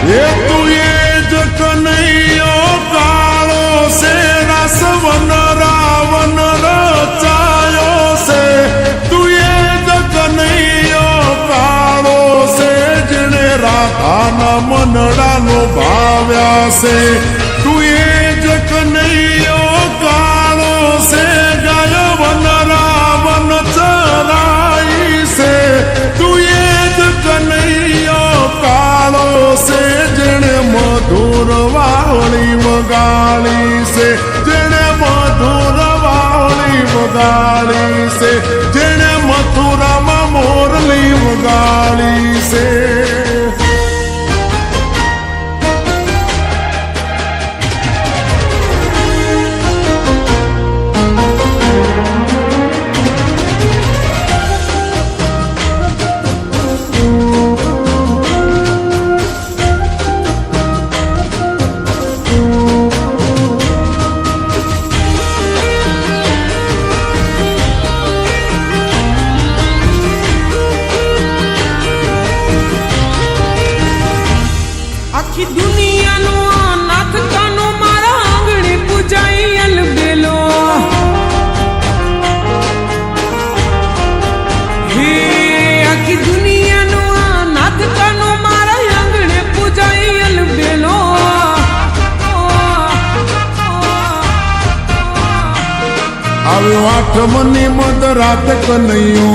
એ તું એ જ કનૈયો કાળો છે રાસવન રાવણ રચાયો છે તું એ જ કનૈયો કાળો છે જેને રાધાના મનડાનો ભાવ્યા છે તું એ જ કનૈયો કાળો છે ગાય વન રાવણ ચરાઈ છે તું એ જ કનૈયો કાળો છે જેણે મધુર વાવળી વગાડી છે જેણે મધુર વાવળી વગાડી છે જેણે મથુરામાં મોરલી વગાડી છે આખી દુનિયાનો નાથ કાનો મારા આંગણે પૂજાઈ અલબેલો હે આખી દુનિયાનો નાથ કાનો મારા આંગણે પૂજાઈ અલબેલો આવ્યો આઠમની મધ રાત કનૈયો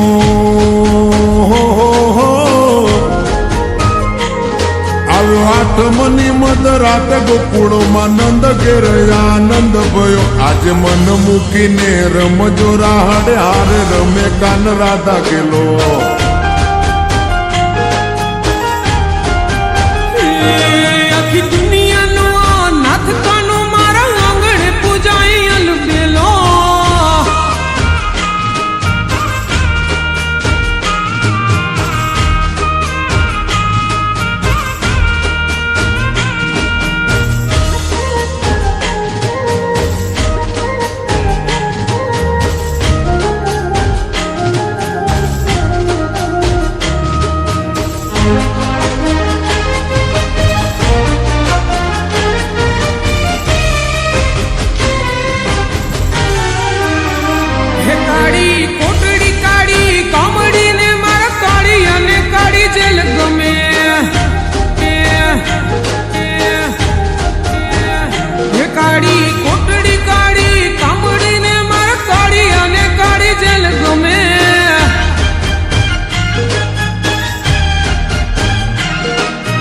આવ્યો આઠમની મધ રાત ગોકુળમાં નંદ ઘેર આનંદ ભયો આજે મન મૂકીને રમજો રાહડે હારે રમે કાન રાધા ગેલો આખી દુનિયાનો નાથ કાનો મારા આંગણે પૂજાઈ અલબેલો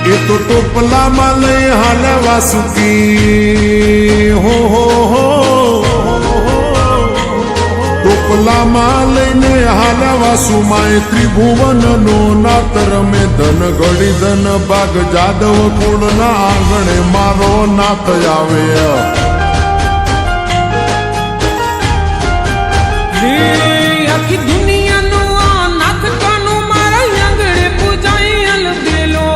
એ તો ટોપલામાં લઈ હાલે વાસુકી હો ટોપલામાં લઈને હાલે વાસુમાં ત્રિભુવનનો નાથ રમે ધન ઘડી ધન ભાગ જાદવ કુળના આંગણે મારો નાથ આવે આખી દુનિયાનો નાથ કાનો મારા આંગણે પૂજાઈ અલબેલો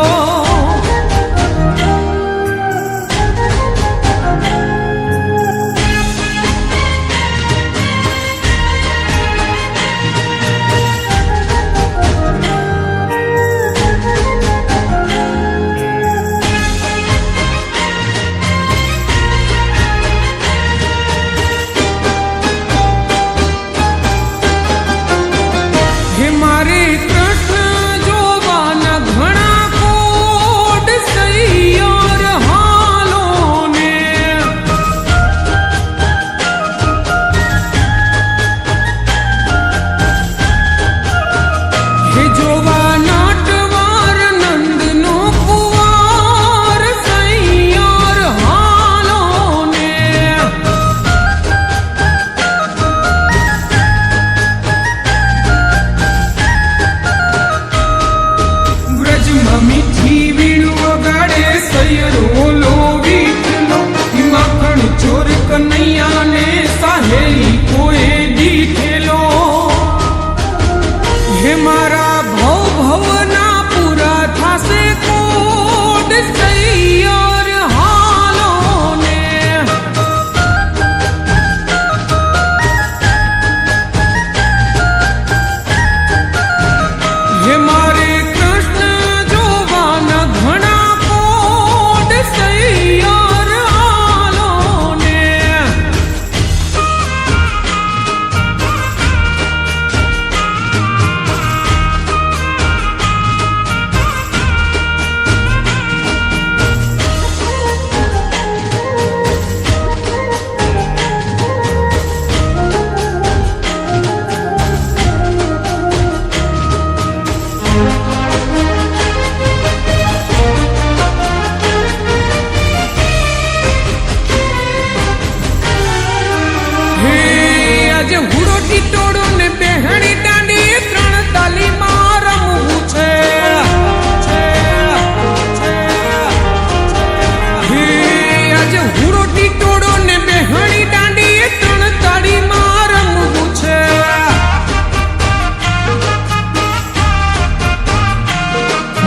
ટીટોળો ને બેહણી દાંડીએ ત્રણ તાળીમાં રમવું છે.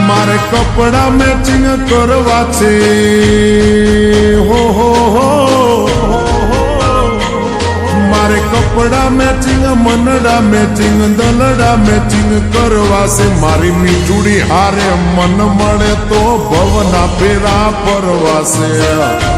મારે કપડા મેચિંગ કરવા છે. હો મારે કપડા મેચિંગ મનડા મેચિંગ દલડા મેચિંગ કરવા છે. મારી મીઠુડી હારે મન મળે તો ભવના ફેરા ફરવા છે.